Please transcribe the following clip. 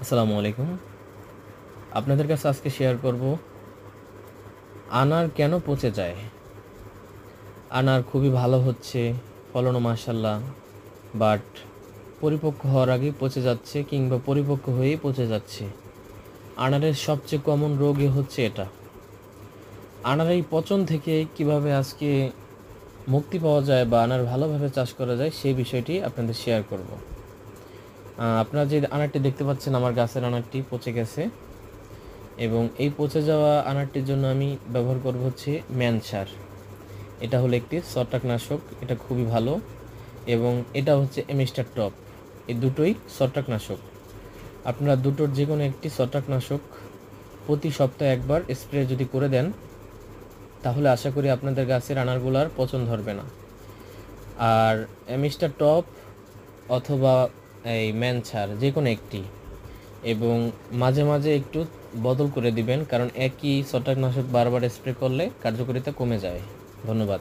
আসসালামু আলাইকুম। আপনাদের কাছে আজকে শেয়ার করব আনার কেন পচে যায়। আনার খুবই ভালো হচ্ছে, ফলনও মাশাআল্লাহ, বাট পরিপক্ক হওয়ার আগেই পচে যাচ্ছে কিংবা পরিপক্ক হয়েই পচে যাচ্ছে। আনারের সবচেয়ে কমন রোগই হচ্ছে এটা। আনার এই পচন থেকে কিভাবে আজকে মুক্তি পাওয়া যায় বা আনার ভালোভাবে চাষ করা যায় সেই বিষয়টি আপনাদের শেয়ার করব। আপনারা যে আনারটি দেখতে পাচ্ছেন, আমার গাছের আনারটি পচে গেছে এবং এই পচে যাওয়া আনারটির জন্য আমি ব্যবহার করব হচ্ছে ম্যান সার। এটা হলো একটি ছত্রাকনাশক, এটা খুবই ভালো। এবং এটা হচ্ছে এমিস্টার টপ। এই দুটোই ছত্রাকনাশক। আপনারা দুটোর যে কোনো একটি ছত্রাকনাশক প্রতি সপ্তাহে একবার স্প্রে যদি করে দেন, তাহলে আশা করি আপনাদের গাছের আনারগুলার পচন ধরবে না। আর এমিস্টার টপ অথবা এই ম্যান সার যে কোনো একটি, এবং মাঝে মাঝে একটু বদল করে দিবেন, কারণ একই ছত্রাকনাশক বারবার স্প্রে করলে কার্যকারিতা কমে যায়। ধন্যবাদ।